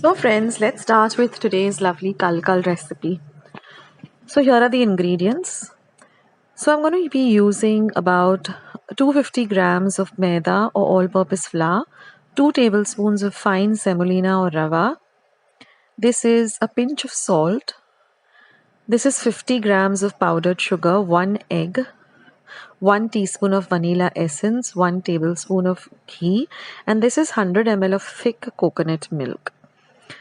So friends, let's start with today's lovely kalkal recipe. So here are the ingredients. So I'm going to be using about 250 grams of maida or all-purpose flour, 2 tablespoons of fine semolina or rava. This is a pinch of salt. This is 50 grams of powdered sugar, 1 egg, 1 teaspoon of vanilla essence, 1 tablespoon of ghee, and this is 100 ml of thick coconut milk.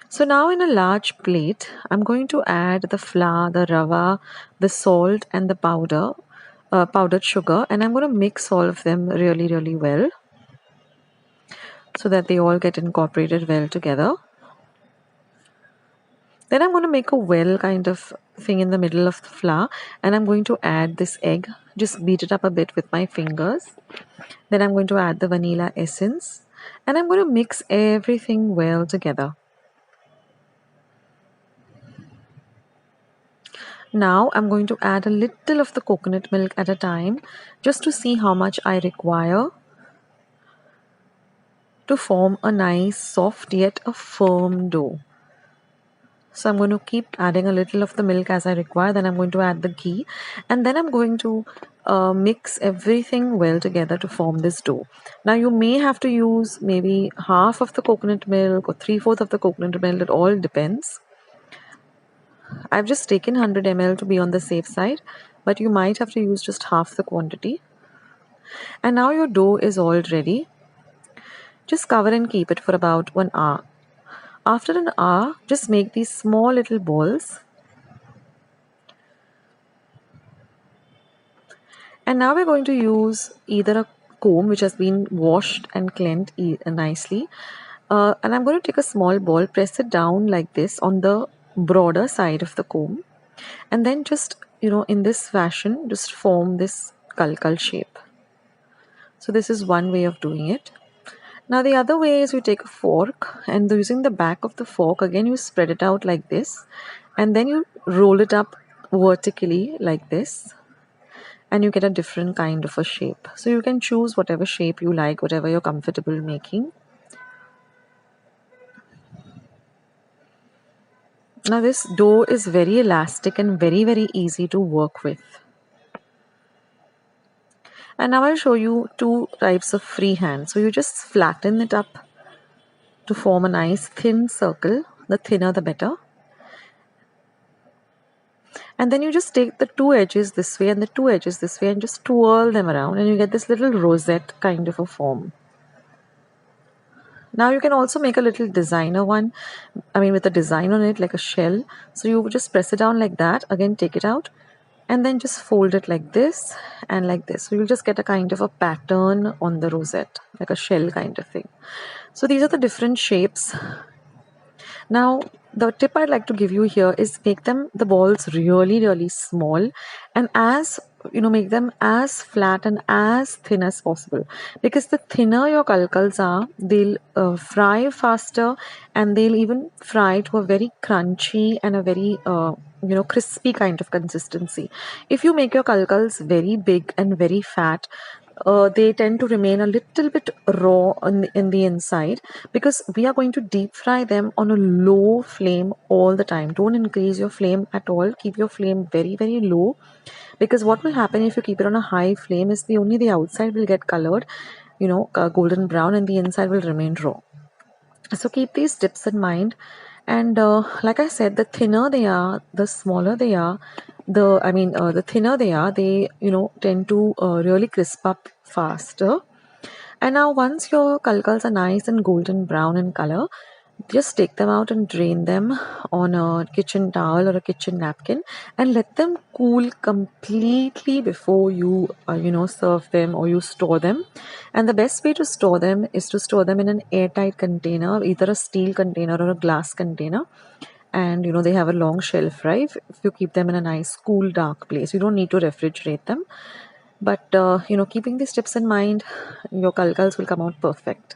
So now in a large plate, I'm going to add the flour, the rava, the salt and the powdered sugar, and I'm going to mix all of them really well so that they all get incorporated well together. Then I'm going to make a well kind of thing in the middle of the flour, and I'm going to add this egg, just beat it up a bit with my fingers. Then I'm going to add the vanilla essence, and I'm going to mix everything well together. Now I'm going to add a little of the coconut milk at a time just to see how much I require to form a nice soft yet a firm dough. So I'm going to keep adding a little of the milk as I require. Then I'm going to add the ghee, and then I'm going to mix everything well together to form this dough. Now you may have to use maybe half of the coconut milk or 3/4 of the coconut milk. It all depends. I've just taken 100 ml to be on the safe side, but you might have to use just half the quantity. And now your dough is all ready. Just cover and keep it for about 1 hour. After an hour, just make these small little balls. And now we're going to use either a comb which has been washed and cleansed nicely. And I'm going to take a small ball, press it down like this on the broader side of the comb, and then just in this fashion just form this kalkal shape. So this is one way of doing it. Now the other way is you take a fork, and using the back of the fork again you spread it out like this, and then you roll it up vertically like this, and you get a different kind of a shape. So you can choose whatever shape you like, whatever you're comfortable making. Now this dough is very elastic and very easy to work with. And now I'll show you two types of freehand. So you just flatten it up to form a nice thin circle. The thinner the better. And then you just take the two edges this way and the two edges this way and just twirl them around, and you get this little rosette kind of a form. Now you can also make a little designer one, with a design on it like a shell. So you just press it down like that, again take it out, and then just fold it like this and like this. So you'll just get a kind of a pattern on the rosette, like a shell kind of thing. So these are the different shapes. Now the tip I'd like to give you here is make the balls really small, and make them as flat and as thin as possible, because the thinner your kalkals are, they'll fry faster, and they'll even fry to a very crunchy and a very crispy kind of consistency. If you make your kalkals very big and very fat, they tend to remain a little bit raw in the inside, because we are going to deep fry them on a low flame all the time. Don't increase your flame at all. Keep your flame very low, because what will happen if you keep it on a high flame is only the outside will get colored, golden brown, and the inside will remain raw. So keep these tips in mind. And like I said, the thinner they are, the smaller they are. The thinner they are, they tend to really crisp up faster. And now once your kalkals are nice and golden brown in color, just take them out and drain them on a kitchen towel or a kitchen napkin, and let them cool completely before you serve them or you store them. And the best way to store them is to store them in an airtight container, either a steel container or a glass container. And they have a long shelf life if you keep them in a nice cool dark place. You don't need to refrigerate them, but keeping these tips in mind, your kalkals will come out perfect.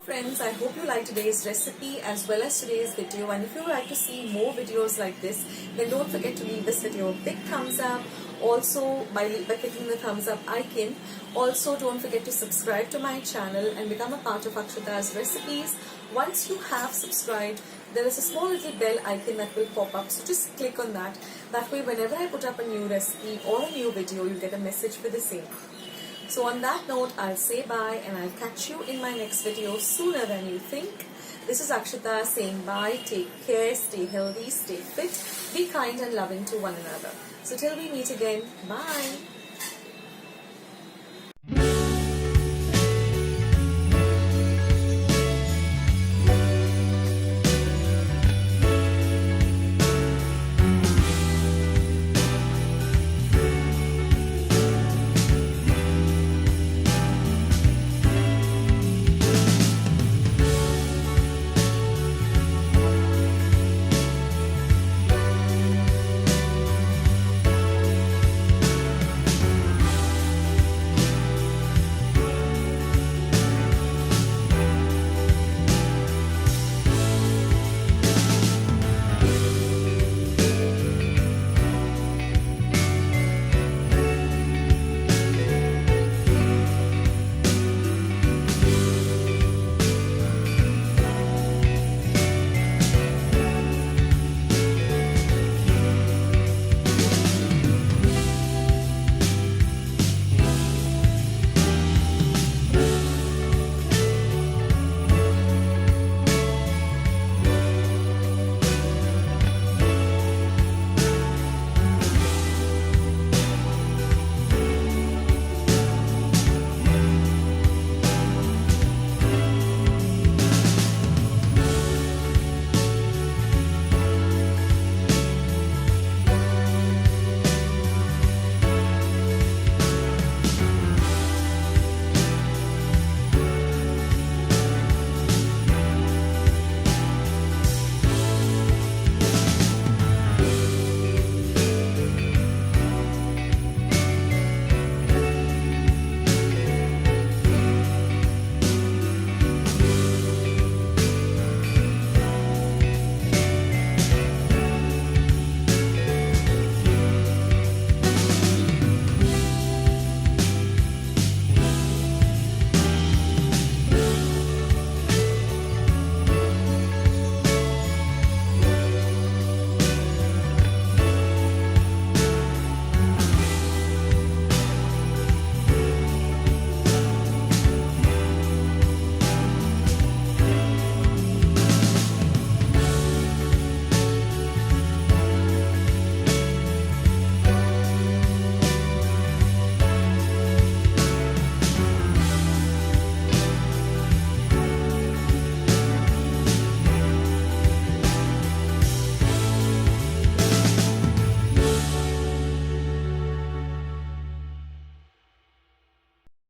Friends, I hope you like like today's recipe as well as today's video, and if you would like to see more videos like this, then don't forget to leave this video a big thumbs up. Also, by clicking the thumbs up icon. Also, don't forget to subscribe to my channel and become a part of Akshata's recipes. Once you have subscribed, there is a small little bell icon that will pop up, so just click on that. That way, whenever I put up a new recipe or a new video, you'll get a message for the same. So on that note, I'll say bye and I'll catch you in my next video sooner than you think. This is Akshata saying bye, take care, stay healthy, stay fit, be kind and loving to one another. So till we meet again, bye.